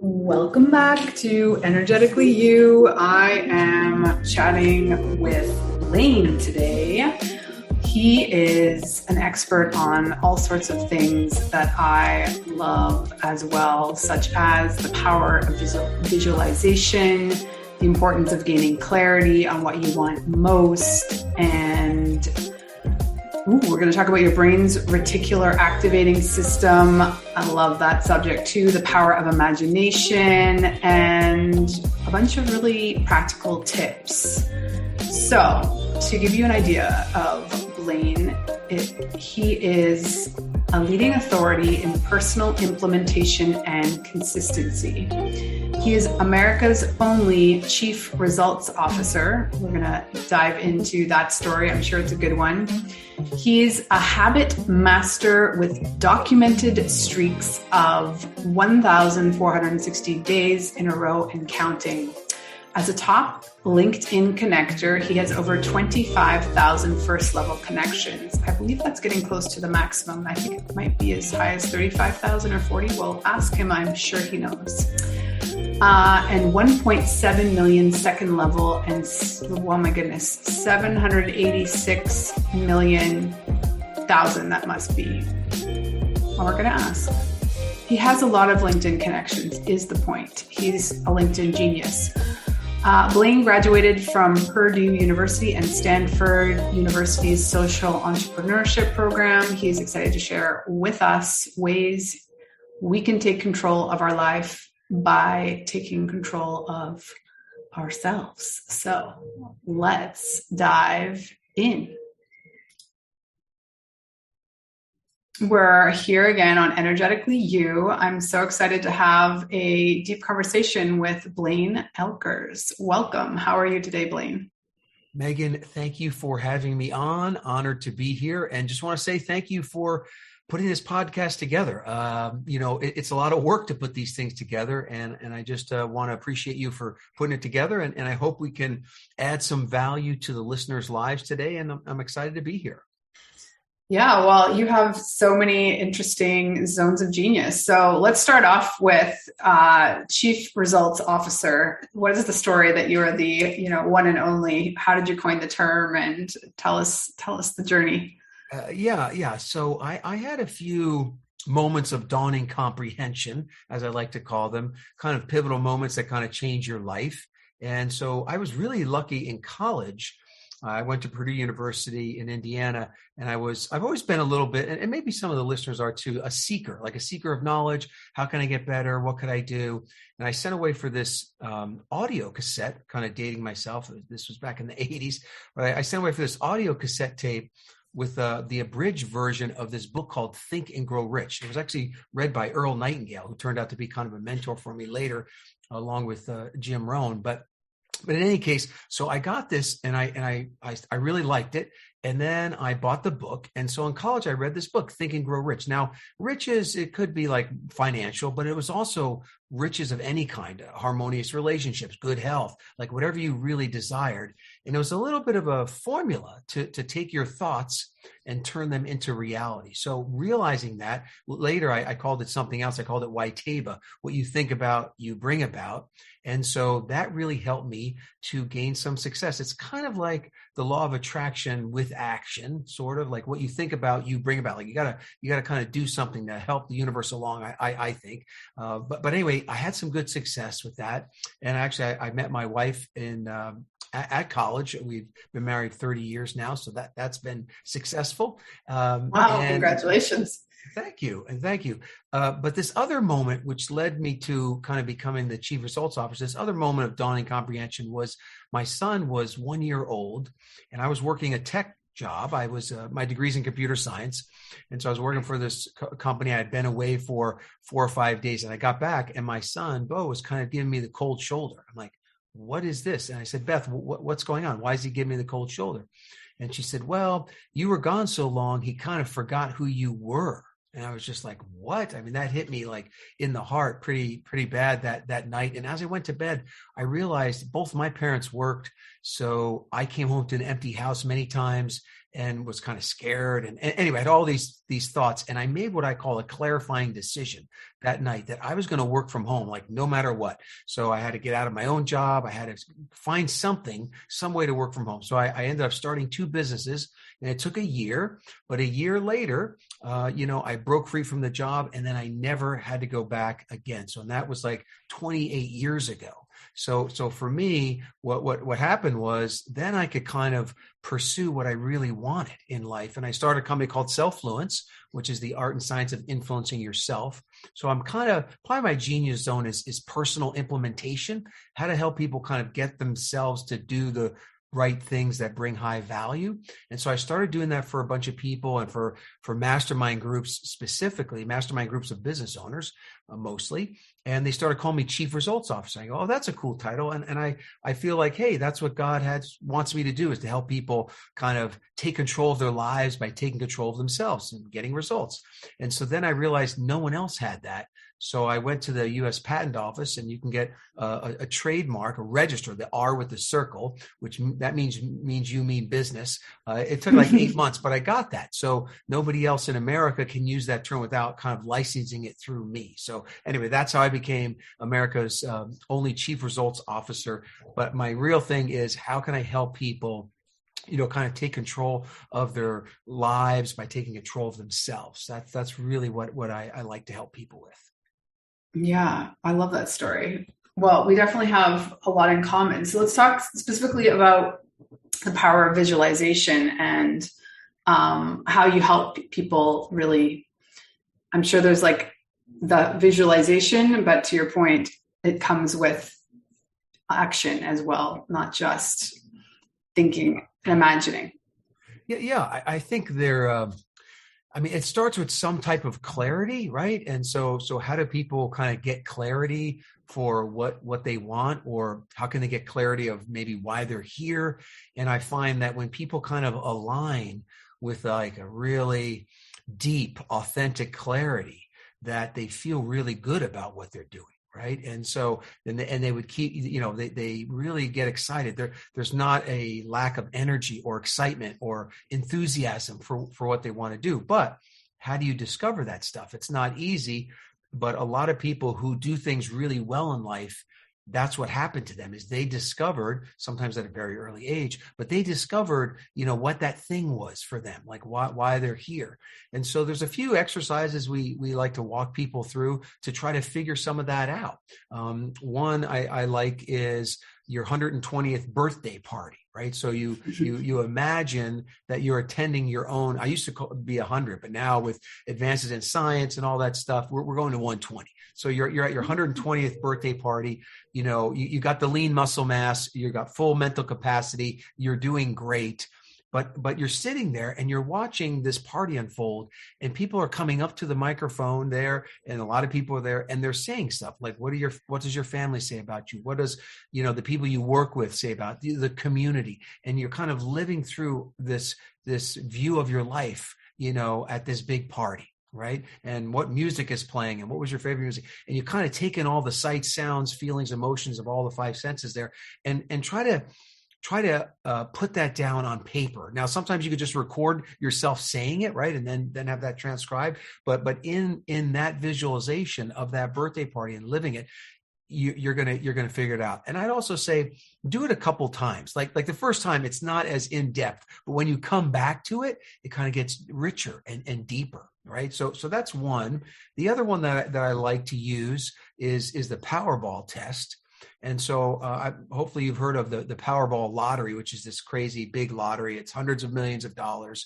Welcome back to Energetically You. I am chatting with Blaine today. He is an expert on all sorts of things that I love as well, such as the power of visualization, the importance of gaining clarity on what you want most, and we're going to talk about your brain's reticular activating system. I love that subject too, the power of imagination, and a bunch of really practical tips. So, to give you an idea of Blaine, he is a leading authority in personal implementation and consistency. He is America's only Chief Results Officer. We're going to dive into that story. I'm sure it's a good one. He's a habit master with documented streaks of 1,460 days in a row and counting. As a top LinkedIn connector, he has over 25,000 first-level connections. I believe that's getting close to the maximum. I think it might be as high as 35,000 or 40. Well, ask him. I'm sure he knows. And 1.7 million second level and, oh my goodness, 786 million thousand, that must be. Well, we're going to ask. He has a lot of LinkedIn connections, is the point. He's a LinkedIn genius. Blaine graduated from Purdue University and Stanford University's social entrepreneurship program. He's excited to share with us ways we can take control of our life by taking control of ourselves. So let's dive in. We're here again on Energetically You. I'm so excited to have a deep conversation with Blaine Oelkers. Welcome. How are you today, Blaine? Megan, thank you for having me on. Honored to be here. And just want to say thank you for putting this podcast together. It's a lot of work to put these things together. And I just want to appreciate you for putting it together. And I hope we can add some value to the listeners' lives today. And I'm excited to be here. Yeah, well, you have so many interesting zones of genius. So let's start off with Chief Results Officer. What is the story that you are the one and only? How did you coin the term? And tell us the journey. So I had a few moments of dawning comprehension, as I like to call them, kind of pivotal moments that kind of change your life. And so I was really lucky in college. I went to Purdue University in Indiana, and I've always been a little bit, and maybe some of the listeners are too, a seeker of knowledge. How can I get better? What could I do? And I sent away for this audio cassette, kind of dating myself. This was back in the 80s, but I sent away for this audio cassette tape with the abridged version of this book called Think and Grow Rich. It was actually read by Earl Nightingale, who turned out to be kind of a mentor for me later, along with Jim Rohn. But in any case, so I got this and I really liked it. And then I bought the book. And so in college, I read this book, Think and Grow Rich. Now, riches, it could be like financial, but it was also riches of any kind, harmonious relationships, good health, like whatever you really desired. And it was a little bit of a formula to take your thoughts and turn them into reality. So realizing that, later I called it something else. I called it Waiteba. What you think about, you bring about. And so that really helped me to gain some success. It's kind of like the law of attraction with action, sort of like what you think about, you bring about. Like you gotta kind of do something to help the universe along, I think. But anyway, I had some good success with that. And actually, I met my wife at college. We've been married 30 years now, so that's been successful. Wow, congratulations. Thank you. But this other moment, which led me to kind of becoming the Chief Results Officer, this other moment of dawning comprehension was my son was 1 year old, and I was working a tech job. I was my degree's in computer science, and so I was working for this company. I had been away for 4 or 5 days, and I got back, and my son Bo was kind of giving me the cold shoulder. I'm like, "What is this?" And I said, "Beth, what's going on? Why is he giving me the cold shoulder?" And she said, "Well, you were gone so long, he kind of forgot who you were." And I was just like, what? I mean, that hit me like in the heart pretty bad that night. And as I went to bed, I realized both my parents worked. So I came home to an empty house many times. and was kind of scared. And anyway, I had all these thoughts, and I made what I call a clarifying decision that night that I was going to work from home, like no matter what. So I had to get out of my own job. I had to find some way to work from home. So I ended up starting 2 businesses, and it took a year, but a year later, I broke free from the job, and then I never had to go back again. So that was like 28 years ago. So for me, what happened was then I could kind of pursue what I really wanted in life. And I started a company called Selffluence, which is the art and science of influencing yourself. So I'm part of my genius zone is personal implementation, how to help people kind of get themselves to do the right things that bring high value. And so I started doing that for a bunch of people and for mastermind groups, specifically mastermind groups of business owners, mostly. And they started calling me Chief Results Officer. I go, oh, that's a cool title. And I feel like, hey, that's what God wants me to do, is to help people kind of take control of their lives by taking control of themselves and getting results. And so then I realized no one else had that. So I went to the U.S. Patent Office, and you can get a trademark, a register, the R with the circle, which that means you mean business. It took like 8 months, but I got that. So nobody else in America can use that term without kind of licensing it through me. So anyway, that's how I became America's only Chief Results Officer. But my real thing is, how can I help people kind of take control of their lives by taking control of themselves? That's really what I like to help people with. Yeah, I love that story. Well, we definitely have a lot in common. So let's talk specifically about the power of visualization and how you help people really. I'm sure there's like the visualization, but to your point, it comes with action as well, not just thinking and imagining. Yeah. I think it starts with some type of clarity, right? And so how do people kind of get clarity for what they want, or how can they get clarity of maybe why they're here? And I find that when people kind of align with like a really deep, authentic clarity, that they feel really good about what they're doing. Right. And so, and they would keep, they really get excited. There's not a lack of energy or excitement or enthusiasm for what they want to do. But how do you discover that stuff? It's not easy, but a lot of people who do things really well in life, that's what happened to them, is they discovered, sometimes at a very early age, but they discovered, what that thing was for them, like why they're here. And so there's a few exercises we like to walk people through to try to figure some of that out. One I like is your 120th birthday party, right? So you imagine that you're attending your own. I used to be 100, but now with advances in science and all that stuff, we're going to 120. So you're at your 120th birthday party. You got the lean muscle mass, you got full mental capacity, you're doing great. But you're sitting there and you're watching this party unfold, and people are coming up to the microphone there, and a lot of people are there, and they're saying stuff like, what does your family say about you? What does, the people you work with say about the community? And you're kind of living through this view of your life, at this big party. Right. And what music is playing, and what was your favorite music? And you kind of take in all the sights, sounds, feelings, emotions of all the 5 senses there, and try to put that down on paper. Now, sometimes you could just record yourself saying it, right, and then have that transcribed. But in that visualization of that birthday party and living it, you're gonna figure it out. And I'd also say do it a couple times. Like the first time, it's not as in depth, but when you come back to it, it kind of gets richer and deeper. Right. So that's one. The other one that I like to use is the Powerball test. And so hopefully you've heard of the Powerball lottery, which is this crazy big lottery. It's hundreds of millions of dollars.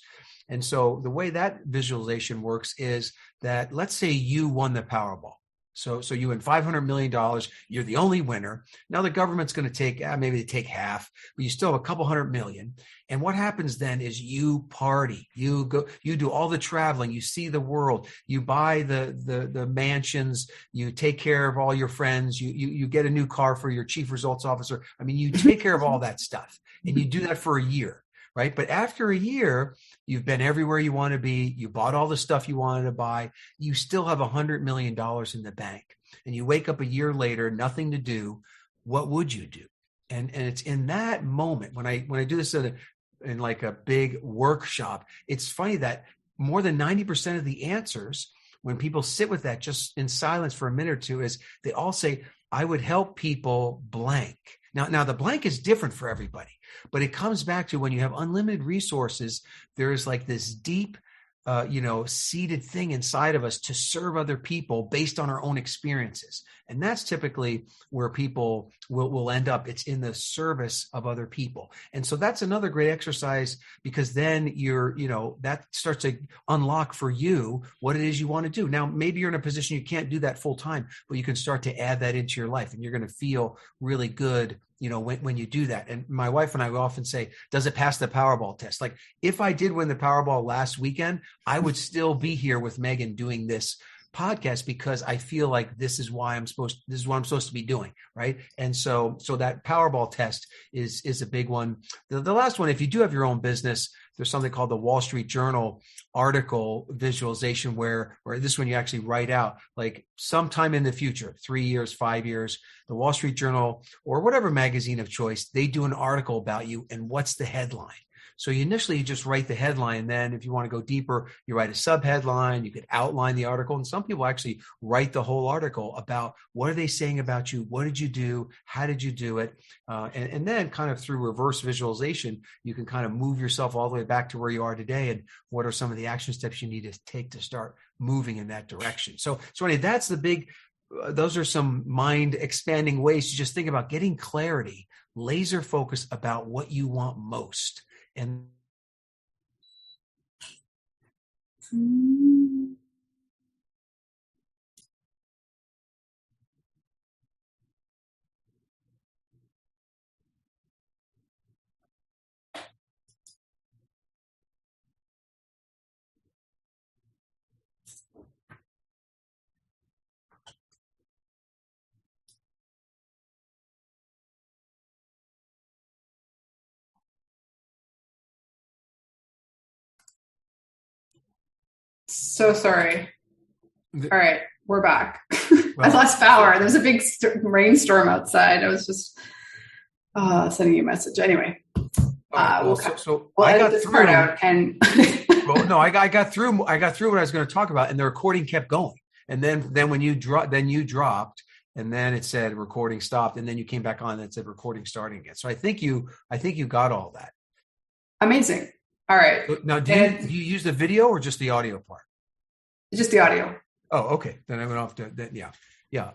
And so the way that visualization works is that, let's say you won the Powerball. So you win $500 million. You're the only winner. Now the government's going to take, maybe they take half, but you still have a couple $100 million. And what happens then is you party, you do all the traveling, you see the world, you buy the mansions, you take care of all your friends, you get a new car for your chief results officer. I mean, you take care of all that stuff, and you do that for a year. Right. But after a year, you've been everywhere you want to be. You bought all the stuff you wanted to buy. You still have $100 million in the bank, and you wake up a year later, nothing to do. What would you do? And it's in that moment when I do this in like a big workshop, it's funny that more than 90% of the answers, when people sit with that just in silence for a minute or two, is they all say, I would help people blank. Now the blank is different for everybody, but it comes back to when you have unlimited resources, there is like this deep, seated thing inside of us to serve other people based on our own experiences. And that's typically where people will end up. It's in the service of other people. And so that's another great exercise, because then that starts to unlock for you what it is you want to do. Now, maybe you're in a position you can't do that full time, but you can start to add that into your life, and you're going to feel really good when you do that. And my wife and I will often say, does it pass the Powerball test? Like, if I did win the Powerball last weekend, I would still be here with Megan doing this podcast, because I feel like this is what I'm supposed to be doing. Right. And so that Powerball test is a big one. The last one, if you do have your own business, there's something called the Wall Street Journal article visualization, where this one you actually write out, like, sometime in the future, 3 years, 5 years, the Wall Street Journal or whatever magazine of choice, they do an article about you, and what's the headline? So you initially just write the headline. Then if you want to go deeper, you write a subheadline, you could outline the article. And some people actually write the whole article about what are they saying about you? What did you do? How did you do it? And then kind of through reverse visualization, you can kind of move yourself all the way back to where you are today. And what are some of the action steps you need to take to start moving in that direction? So anyway, that's the big, those are some mind expanding ways to just think about getting clarity, laser focus about what you want most. And So sorry. All right, we're back. I lost power. There's a big rainstorm outside. I was just sending you a message. Anyway, we'll I got this part out. And well, no, I got through what I was going to talk about, and the recording kept going. And then when you dropped, and then it said recording stopped, and then you came back on and it said recording starting again. So I think you got all that. Amazing. All right. Now, do you use the video or just the audio part? Just the audio. Oh, okay. Then I went off to that. Yeah.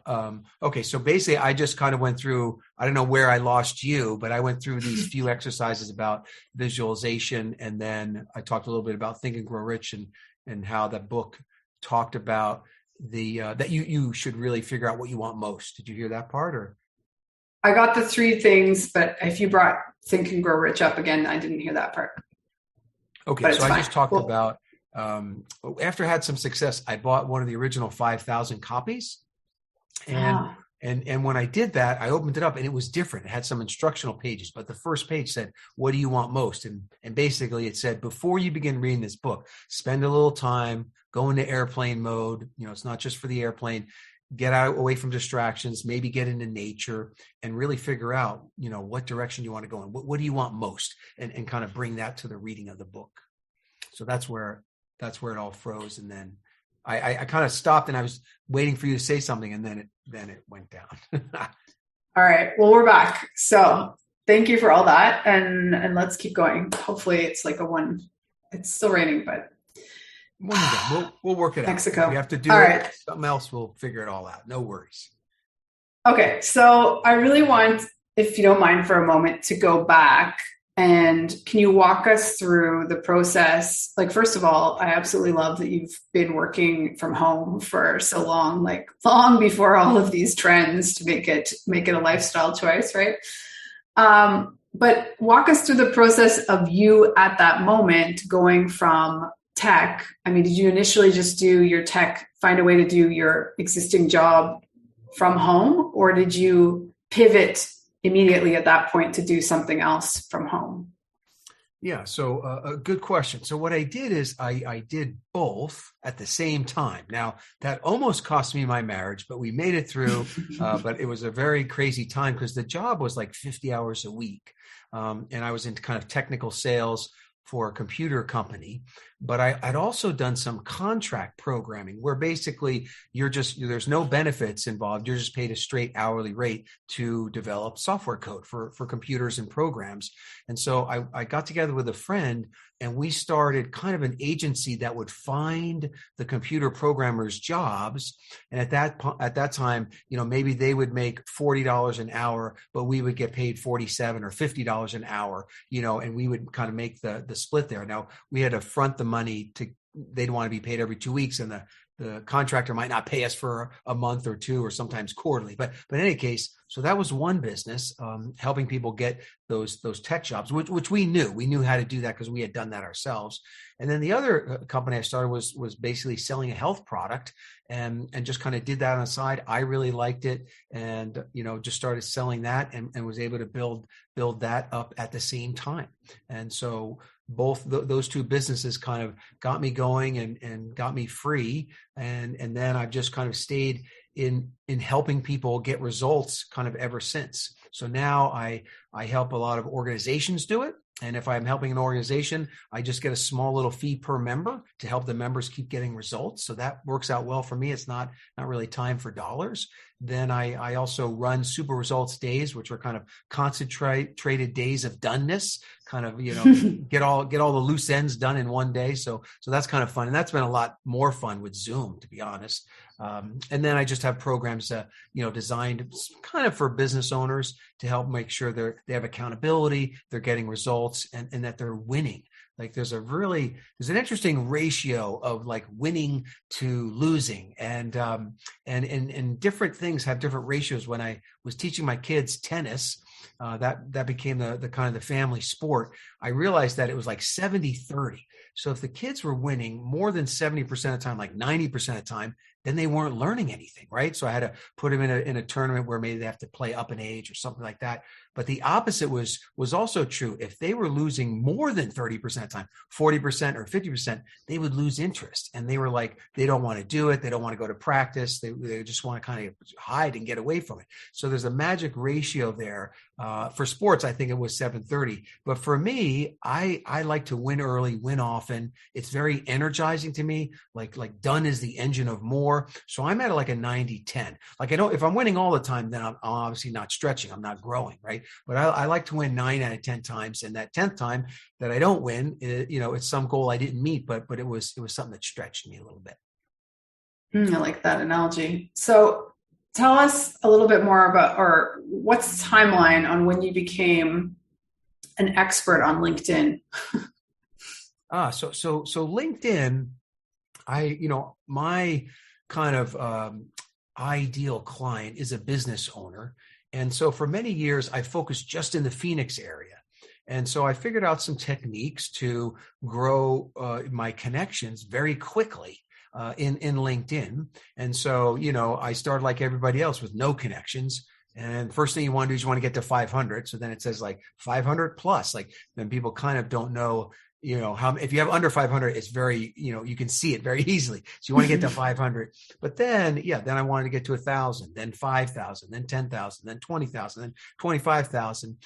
Okay. So basically, I just kind of went through, I don't know where I lost you, but I went through these few exercises about visualization. And then I talked a little bit about Think and Grow Rich and how that book talked about that you should really figure out what you want most. Did you hear that part? Or I got the 3 things, but if you brought Think and Grow Rich up again, I didn't hear that part. Okay. So I just talked about, after I had some success, I bought one of the original 5,000 copies. And when I did that, I opened it up and it was different. It had some instructional pages, but the first page said, what do you want most? And basically it said, before you begin reading this book, spend a little time, go into airplane mode. It's not just for the airplane. Get away from distractions, maybe get into nature and really figure out, what direction you want to go in. What do you want most? And kind of bring that to the reading of the book. So that's where it all froze. And then I kind of stopped and I was waiting for you to say something, and then it went down. All right. Well, we're back. So thank you for all that. And let's keep going. Hopefully it's like it's still raining, but we'll work it out. Mexico. We have to do something else. We'll figure it all out. No worries. Okay. So I really want, if you don't mind for a moment, to go back. And can you walk us through the process? Like, first of all, I absolutely love that you've been working from home for so long, like long before all of these trends to make it a lifestyle choice, right? But walk us through the process of you at that moment going from tech. I mean, did you initially just do your tech, find a way to do your existing job from home, or did you pivot immediately at that point to do something else from home? Yeah, so a good question. So what I did is I did both at the same time. Now that almost cost me my marriage, but we made it through. But it was a very crazy time because the job was like 50 hours a week, and I was into kind of technical sales for a computer company. But I'd also done some contract programming where basically there's no benefits involved. You're just paid a straight hourly rate to develop software code for computers and programs. And so I got together with a friend and we started kind of an agency that would find the computer programmers jobs. And at that time, maybe they would make $40 an hour, but we would get paid $47 or $50 an hour, and we would kind of make the split there. Now we had to front the money they'd want to be paid every 2 weeks, and the contractor might not pay us for a month or two or sometimes quarterly. But in any case, so that was one business, helping people get those tech jobs, which we knew how to do that because we had done that ourselves. And then the other company I started was basically selling a health product, and just kind of did that on the side. I really liked it, and just started selling that and was able to build that up at the same time. And so both those two businesses kind of got me going and got me free. And then I've just kind of stayed in helping people get results kind of ever since. So now I help a lot of organizations do it. And if I'm helping an organization, I just get a small little fee per member to help the members keep getting results. So that works out well for me. It's not really time for dollars. Then I also run super results days, which are kind of concentrated days of doneness, kind of, get all the loose ends done in one day. So that's kind of fun. And that's been a lot more fun with Zoom, to be honest. And then I just have programs, designed kind of for business owners to help make sure they have accountability, they're getting results, and that they're winning. Like there's an interesting ratio of like winning to losing, and different things have different ratios. When I was teaching my kids tennis, that became the kind of the family sport. I realized that it was like 70-30. So if the kids were winning more than 70% of the time, like 90% of the time, then they weren't learning anything, right? So I had to put them in a tournament where maybe they have to play up in age or something like that. But the opposite was also true. If they were losing more than 30% of the time, 40% or 50%, they would lose interest. And they were like, they don't want to do it. They don't want to go to practice. They just want to kind of hide and get away from it. So there's a magic ratio there. For sports, I think it was 7-30. But for me, I like to win early, win often. It's very energizing to me. Like done is the engine of more. So I'm at like a 90-10. Like I know if I'm winning all the time, then I'm obviously not stretching. I'm not growing, right? But I like to win 9 out of 10 times. And that 10th time that I don't win, it's some goal I didn't meet, but it was something that stretched me a little bit. I like that analogy. So tell us a little bit more about, or what's the timeline on when you became an expert on LinkedIn? So LinkedIn, my kind of ideal client is a business owner. And so for many years, I focused just in the Phoenix area. And so I figured out some techniques to grow my connections very quickly in LinkedIn. And so, I started like everybody else with no connections. And first thing you want to do is you want to get to 500. So then it says like 500 plus, like then people kind of don't know, how, if you have under 500, it's very, you can see it very easily. So you want to get to 500, but then I wanted to get to 1,000, then 5,000, then 10,000, then 20,000, then 25,000,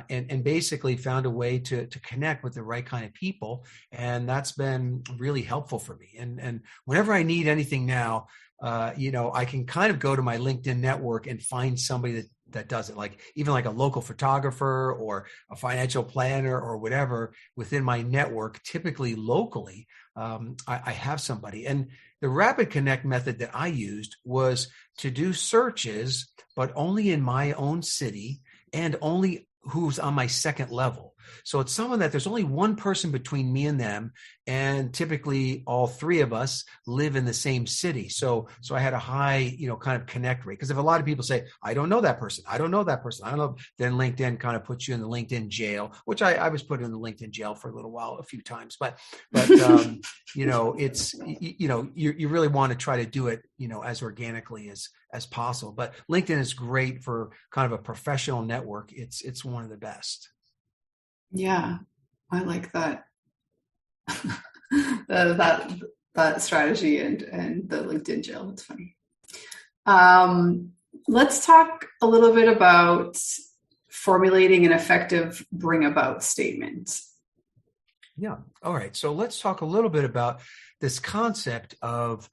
and basically found a way to connect with the right kind of people. And that's been really helpful for me. And whenever I need anything now, I can kind of go to my LinkedIn network and find somebody that does it, like even like a local photographer or a financial planner or whatever within my network, typically locally, I have somebody. And the rapid connect method that I used was to do searches, but only in my own city and only who's on my second level. So it's someone that there's only one person between me and them. And typically all three of us live in the same city. So I had a high, kind of connect rate. Because if a lot of people say, I don't know that person, I don't know, then LinkedIn kind of puts you in the LinkedIn jail, which I was put in the LinkedIn jail for a little while, a few times. But it's, you really want to try to do it, as organically as possible. But LinkedIn is great for kind of a professional network. It's one of the best. Yeah. I like that. that strategy and the LinkedIn jail. It's funny. Let's talk a little bit about formulating an effective bring about statement. Yeah. All right. So let's talk a little bit about this concept of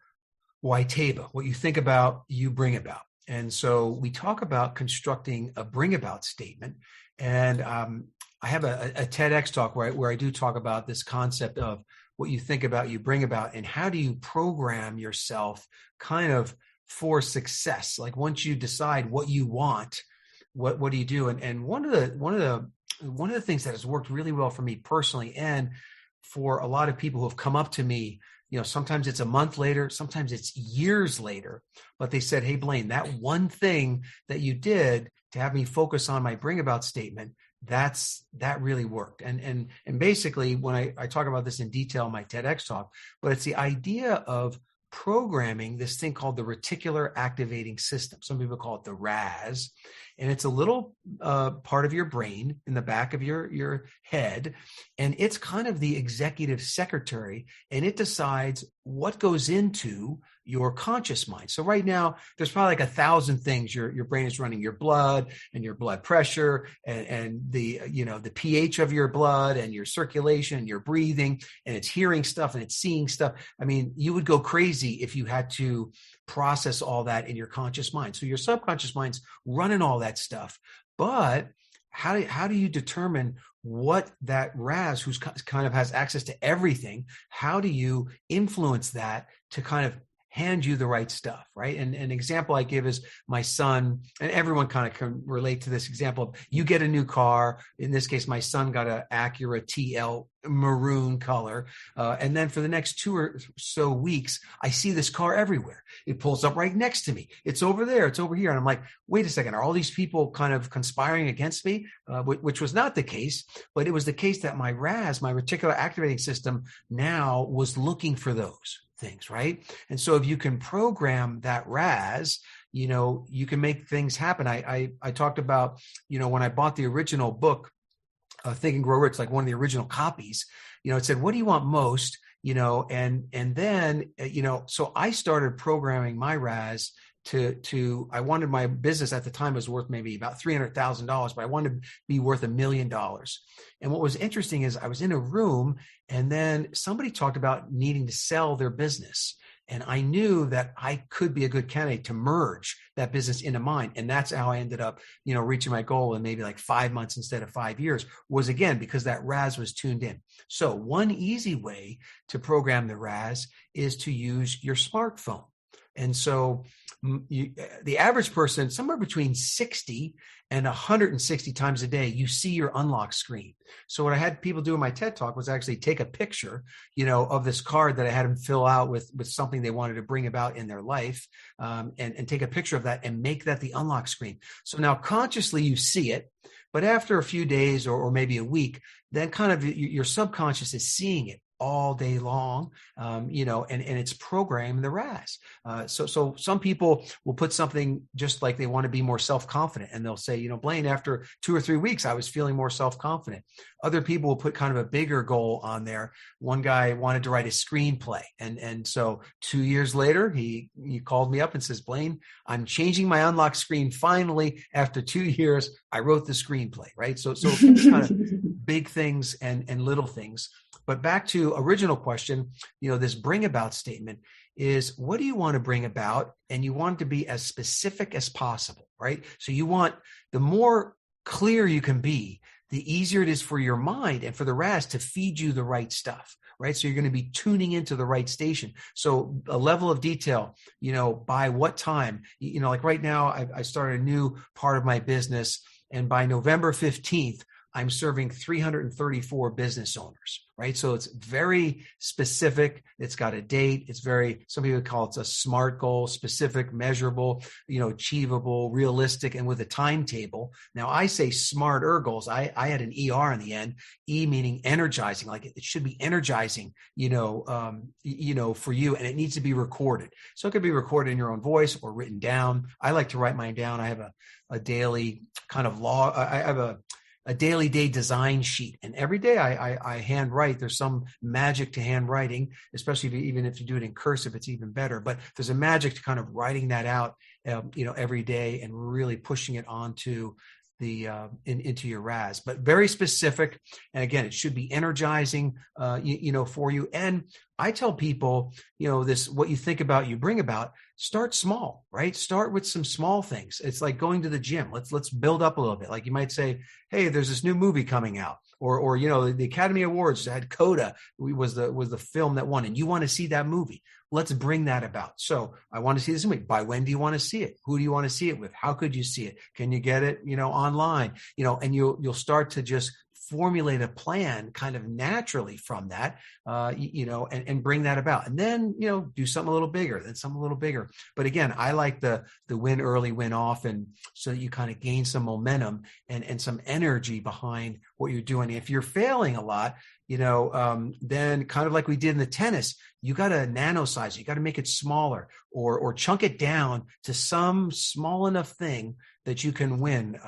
Waiteba. What you think about, you bring about. And so we talk about constructing a bring about statement. And I have a TEDx talk where I do talk about this concept of what you think about, you bring about, and how do you program yourself kind of for success? Like once you decide what you want, what do you do? And one of the things that has worked really well for me personally, and for a lot of people who have come up to me, sometimes it's a month later, sometimes it's years later, but they said, "Hey, Blaine, that one thing that you did to have me focus on my bring about statement, that really worked." And basically, when I talk about this in detail in my TEDx talk, but it's the idea of programming this thing called the reticular activating system. Some people call it the RAS, and it's a little part of your brain in the back of your head, and it's kind of the executive secretary, and it decides what goes into your conscious mind. So right now, there's probably like 1,000 things your brain is running: your blood and your blood pressure, and the pH of your blood, and your circulation, and your breathing, and it's hearing stuff and it's seeing stuff. I mean, you would go crazy if you had to process all that in your conscious mind. So your subconscious mind's running all that stuff. But how do you determine what that RAS, who's kind of has access to everything, how do you influence that to kind of hand you the right stuff, right? And an example I give is my son, and everyone kind of can relate to this example. You get a new car. In this case, my son got an Acura TL maroon color. And then for the next 2 or so weeks, I see this car everywhere. It pulls up right next to me. It's over there. It's over here. And I'm like, wait a second. Are all these people kind of conspiring against me? Which was not the case, but it was the case that my RAS, my reticular activating system, now was looking for those things, right? And so if you can program that RAS, you can make things happen. I talked about, when I bought the original book, Think and Grow Rich, like one of the original copies, it said, what do you want most? And then, so I started programming my RAS to I wanted my business at the time was worth maybe about $300,000, but I wanted to be worth $1 million. And what was interesting is I was in a room, and then somebody talked about needing to sell their business. And I knew that I could be a good candidate to merge that business into mine. And that's how I ended up, reaching my goal in maybe like 5 months instead of 5 years, was again, because that RAS was tuned in. So one easy way to program the RAS is to use your smartphone. And so the average person, somewhere between 60 and 160 times a day, you see your unlock screen. So what I had people do in my TED Talk was actually take a picture, of this card that I had them fill out with something they wanted to bring about in their life, and take a picture of that and make that the unlock screen. So now consciously you see it, but after a few days or maybe a week, then kind of your subconscious is seeing it all day long, and it's programming the RAS. So some people will put something just like they want to be more self-confident, and they'll say, Blaine, after 2 or 3 weeks, I was feeling more self-confident. Other people will put kind of a bigger goal on there. One guy wanted to write a screenplay. And so 2 years later, he called me up and says, Blaine, I'm changing my unlock screen. Finally, after 2 years, I wrote the screenplay, right? So it's kind of big things and little things. But back to original question, this bring about statement is, what do you want to bring about? And you want it to be as specific as possible, right? So you want, the more clear you can be, the easier it is for your mind and for the RAS to feed you the right stuff, right? So you're going to be tuning into the right station. So a level of detail, by what time, like right now, I started a new part of my business, and by November 15th, I'm serving 334 business owners, right? So it's very specific. It's got a date. It's some people call it a SMART goal: specific, measurable, achievable, realistic, and with a timetable. Now I say smarter goals. I had an ER in the end, E meaning energizing, like it should be energizing, for you, and it needs to be recorded. So it could be recorded in your own voice or written down. I like to write mine down. I have a daily kind of log. I have a a daily day design sheet. And every day I handwrite. There's some magic to handwriting, especially even if you do it in cursive, it's even better. But there's a magic to kind of writing that out, every day and really pushing it onto into your RAS, but very specific. And again, it should be energizing, for you. And I tell people, what you think about, you bring about. Start small, right? Start with some small things. It's like going to the gym. Let's build up a little bit. Like you might say, hey, there's this new movie coming out, or the Academy Awards had Coda was the film that won, and you want to see that movie. Let's bring that about. So I want to see this movie. By when do you want to see it? Who do you want to see it with? How could you see it? Can you get it, online? And you'll start to just formulate a plan kind of naturally from that, and bring that about. And then, do something a little bigger, then something a little bigger. But again, I like the win early, win often, so that you kind of gain some momentum and some energy behind what you're doing. If you're failing a lot, then kind of like we did in the tennis, you got to nano size, you got to make it smaller or chunk it down to some small enough thing that you can win.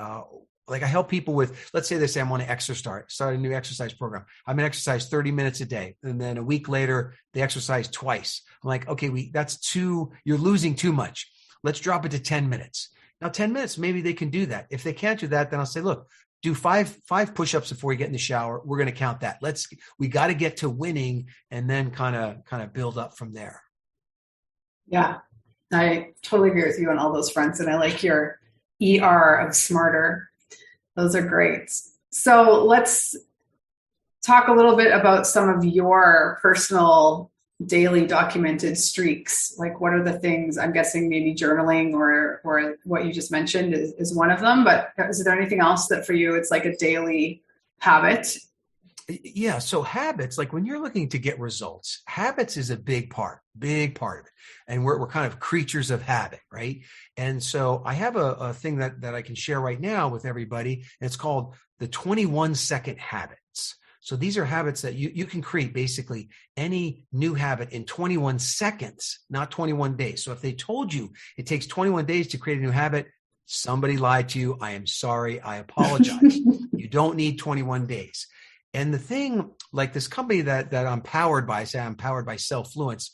Like I help people with, let's say they say, I want to start a new exercise program. I'm going to exercise 30 minutes a day. And then a week later, they exercise twice. I'm like, okay, you're losing too much. Let's drop it to 10 minutes. Now, 10 minutes, maybe they can do that. If they can't do that, then I'll say, look, do five push-ups before you get in the shower. We're going to count that. We got to get to winning and then kind of build up from there. Yeah, I totally agree with you on all those fronts. And I like your ER of smarter. Those are great. So let's talk a little bit about some of your personal daily documented streaks. Like what are the things, I'm guessing maybe journaling or what you just mentioned is one of them, but is there anything else that for you, it's like a daily habit? Yeah. So habits, like when you're looking to get results, habits is a big part of it. And we're kind of creatures of habit, right? And so I have a thing that I can share right now with everybody. And it's called the 21-second habits. So these are habits that you can create basically any new habit in 21 seconds, not 21 days. So if they told you it takes 21 days to create a new habit, somebody lied to you. I am sorry. I apologize. You don't need 21 days. And the thing, like this company that I'm powered by, say I'm powered by Selfluence,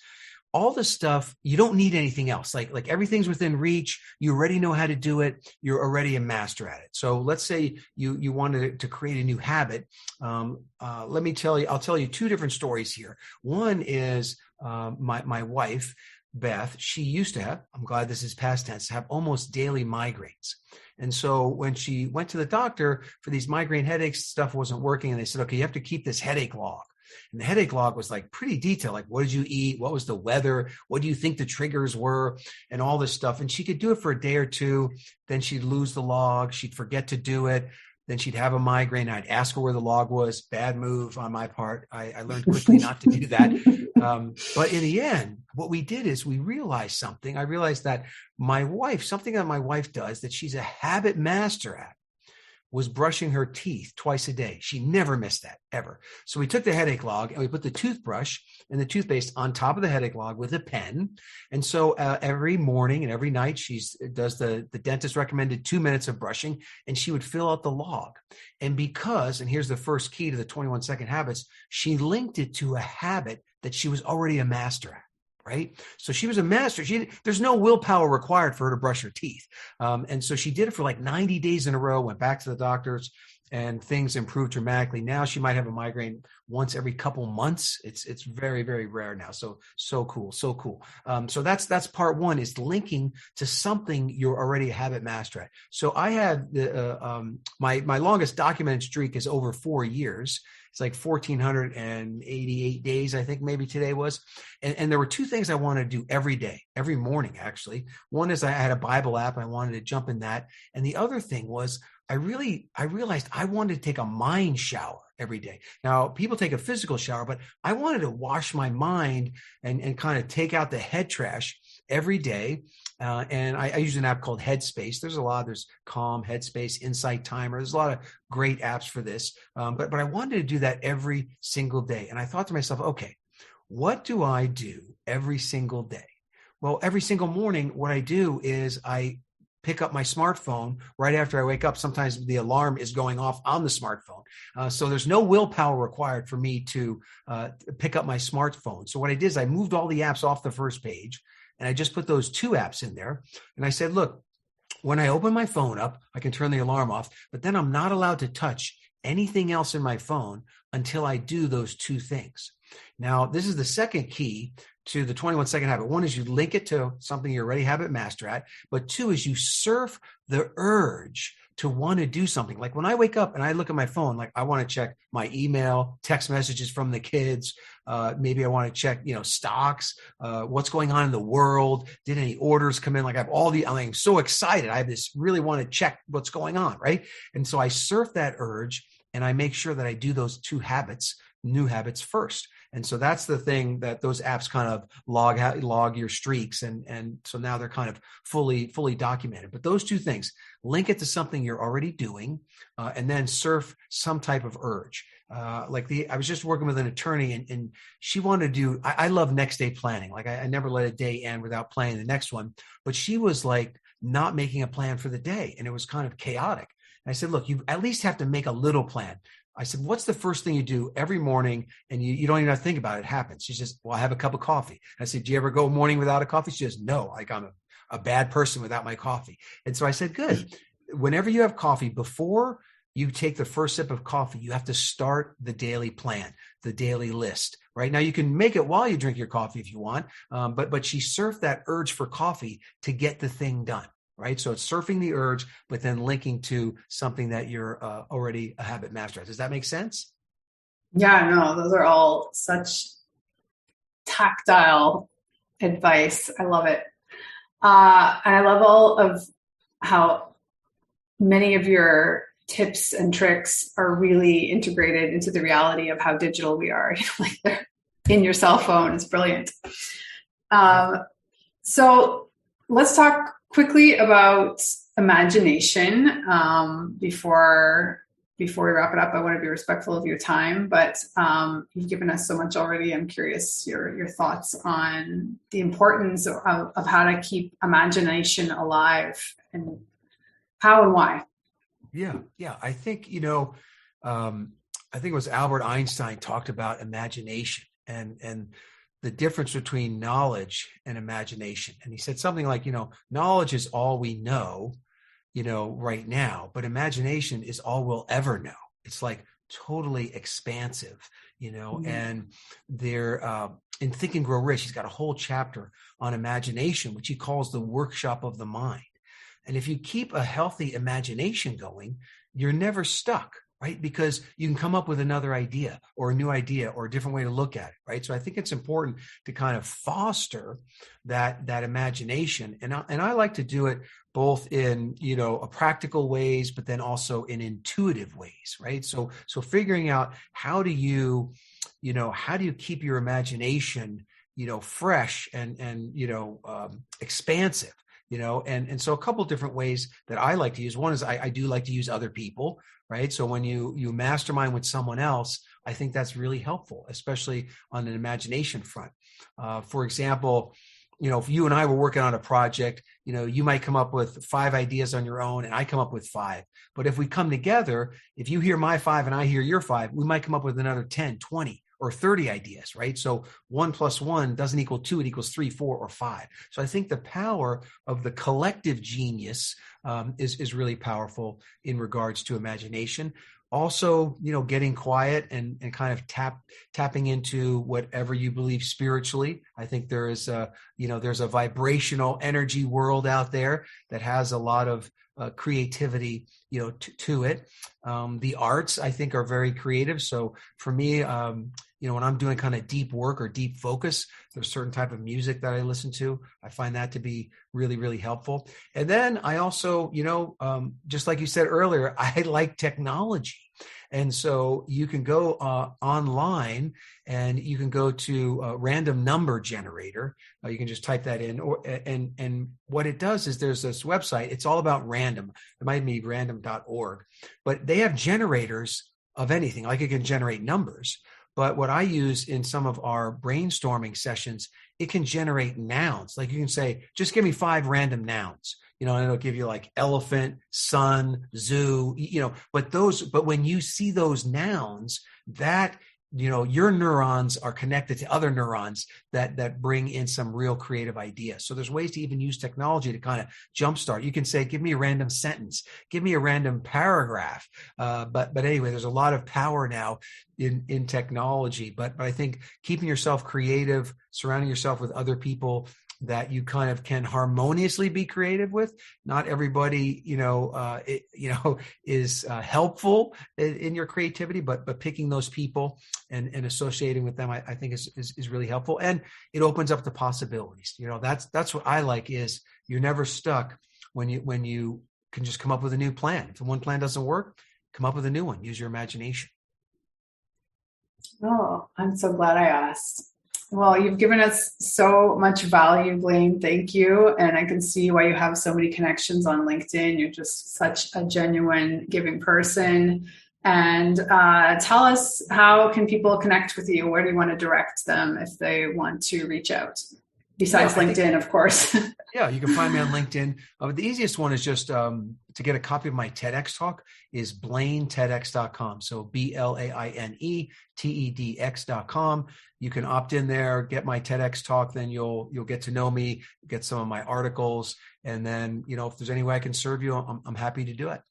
all the stuff, you don't need anything else. Like everything's within reach. You already know how to do it. You're already a master at it. So let's say you wanted to create a new habit. Let me tell you, I'll tell you two different stories here. One is my wife, Beth, she used to have, I'm glad this is past tense, have almost daily migraines. And so when she went to the doctor for these migraine headaches, stuff wasn't working. And they said, okay, you have to keep this headache log. And the headache log was like pretty detailed. Like, what did you eat? What was the weather? What do you think the triggers were? And all this stuff. And she could do it for a day or two. Then she'd lose the log. She'd forget to do it. Then she'd have a migraine. I'd ask her where the log was. Bad move on my part. I learned quickly not to do that. But in the end, what we did is we realized something. I realized that something that my wife does that she's a habit master at, was brushing her teeth twice a day. She never missed that, ever. So we took the headache log and we put the toothbrush and the toothpaste on top of the headache log with a pen. And so every morning and every night, she does the dentist recommended 2 minutes of brushing, and she would fill out the log. And here's the first key to the 21-second habits, she linked it to a habit that she was already a master at. Right. So she was a master. There's no willpower required for her to brush her teeth. And so she did it for like 90 days in a row, went back to the doctors, and things improved dramatically. Now she might have a migraine once every couple months. It's very, very rare now. So cool. So that's part one, is linking to something you're already a habit master at. So I had my longest documented streak is over 4 years. It's like 1,488 days, I think maybe today was. And there were two things I wanted to do every day, every morning, actually. One is I had a Bible app. I wanted to jump in that. And the other thing was I realized I wanted to take a mind shower every day. Now, people take a physical shower, but I wanted to wash my mind and kind of take out the head trash every day. And I use an app called Headspace. There's Calm, Headspace, Insight Timer. There's a lot of great apps for this. But I wanted to do that every single day. And I thought to myself, okay, what do I do every single day? Well, every single morning, what I do is I pick up my smartphone right after I wake up. Sometimes the alarm is going off on the smartphone. So there's no willpower required for me to pick up my smartphone. So what I did is I moved all the apps off the first page, and I just put those 2 apps in there. And I said, look, when I open my phone up, I can turn the alarm off, but then I'm not allowed to touch anything else in my phone until I do those 2 things. Now, this is the second key to the 21-second habit. 1 is you link it to something you're already habit master at, but 2 is you surf the urge to want to do something. Like when I wake up and I look at my phone, like I want to check my email, text messages from the kids. Maybe I want to check, stocks, what's going on in the world. Did any orders come in? Like I'm so excited. I have this really want to check what's going on. Right. And so I surf that urge and I make sure that I do those 2 new habits first. And so that's the thing that those apps kind of log your streaks. And so now they're kind of fully documented. But those 2 things, link it to something you're already doing, and then surf some type of urge. I was just working with an attorney and she wanted to do, I love next day planning. Like I never let a day end without planning the next one, but she was like not making a plan for the day. And it was kind of chaotic. And I said, look, you at least have to make a little plan. I said, what's the first thing you do every morning? And you don't even have to think about it. It happens. She says, well, I have a cup of coffee. I said, do you ever go morning without a coffee? She says, no, like I'm a bad person without my coffee. And so I said, good. Whenever you have coffee, before you take the first sip of coffee, you have to start the daily plan, the daily list. Right now, you can make it while you drink your coffee if you want. But she surfed that urge for coffee to get the thing done. Right. So it's surfing the urge, but then linking to something that you're already a habit master at. Does that make sense? Yeah, no, those are all such tactile advice. I love it. And I love all of how many of your tips and tricks are really integrated into the reality of how digital we are. Like they're in your cell phone. It's brilliant. So let's talk quickly about imagination. Before we wrap it up, I want to be respectful of your time, but you've given us so much already. I'm curious your thoughts on the importance of how to keep imagination alive and how and why. Yeah. I think, I think it was Albert Einstein talked about imagination and the difference between knowledge and imagination. And he said something like, knowledge is all we know, right now, but imagination is all we'll ever know. It's like totally expansive, mm-hmm. And they're, in Think and Grow Rich, he's got a whole chapter on imagination, which he calls the workshop of the mind. And if you keep a healthy imagination going, you're never stuck. Right? Because you can come up with another idea or a new idea or a different way to look at it. Right. So I think it's important to kind of foster that imagination. And I like to do it both in, a practical ways, but then also in intuitive ways. Right. So figuring out how do you keep your imagination, fresh and expansive. And so a couple different ways that I like to use. One is I do like to use other people, right? So when you mastermind with someone else, I think that's really helpful, especially on an imagination front. For example, if you and I were working on a project, you might come up with 5 ideas on your own and I come up with 5. But if we come together, if you hear my 5 and I hear your 5, we might come up with another 10, 20. Or 30 ideas, right? So 1 + 1 doesn't equal 2, it equals 3, 4, or 5. So I think the power of the collective genius is really powerful in regards to imagination. Also, getting quiet and kind of tapping into whatever you believe spiritually. I think there is there's a vibrational energy world out there that has a lot of creativity, to it. The arts, I think, are very creative. So for me, when I'm doing kind of deep work or deep focus, there's a certain type of music that I listen to. I find that to be really, really helpful. And then I also, just like you said earlier, I like technology. And so you can go online and you can go to a random number generator. You can just type that in, and what it does is there's this website. It's all about random. It might be random.org, but they have generators of anything. Like it can generate numbers, But what I use in some of our brainstorming sessions, it can generate nouns. Like you can say, just give me 5 random nouns, and it'll give you like elephant, sun, zoo, but when you see those nouns, that your neurons are connected to other neurons that bring in some real creative ideas. So there's ways to even use technology to kind of jumpstart. You can say, give me a random sentence, give me a random paragraph. But anyway, there's a lot of power now in technology. But I think keeping yourself creative, surrounding yourself with other people that you kind of can harmoniously be creative with. Not everybody, is helpful in your creativity, but picking those people and associating with them, I think is really helpful. And it opens up the possibilities. That's what I like is you're never stuck when you can just come up with a new plan. If one plan doesn't work, come up with a new one. Use your imagination. Oh, I'm so glad I asked. Well, you've given us so much value, Blaine. Thank you. And I can see why you have so many connections on LinkedIn. You're just such a genuine, giving person. And tell us, how can people connect with you? Where do you want to direct them if they want to reach out? Besides LinkedIn, of course. Yeah, you can find me on LinkedIn. But the easiest one is just to get a copy of my TEDx talk is blainetedx.com. So BLAINETEDx.com. You can opt in there, get my TEDx talk, then you'll get to know me, get some of my articles. And then, if there's any way I can serve you, I'm happy to do it.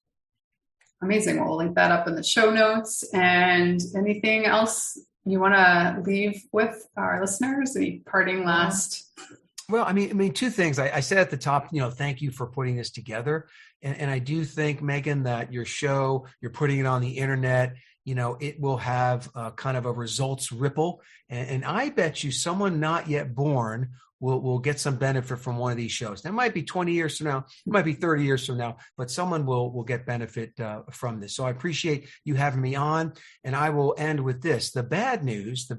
Amazing. We'll link that up in the show notes. And anything else you want to leave with our listeners? Any parting last? Well, I mean, 2 things. I said at the top, thank you for putting this together. And I do think, Megan, that your show, you're putting it on the internet, it will have kind of a results ripple. And I bet you someone not yet born will get some benefit from one of these shows. That might be 20 years from now, it might be 30 years from now, but someone will get benefit from this. So I appreciate you having me on. And I will end with this. The bad news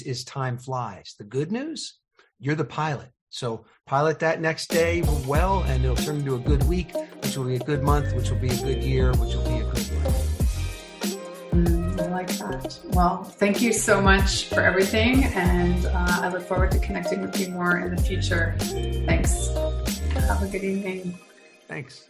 is time flies. The good news, you're the pilot. So pilot that next day well, and it'll turn into a good week, which will be a good month, which will be a good year, which will be a good life. I like that. Well, thank you so much for everything. And I look forward to connecting with you more in the future. Thanks. Have a good evening. Thanks.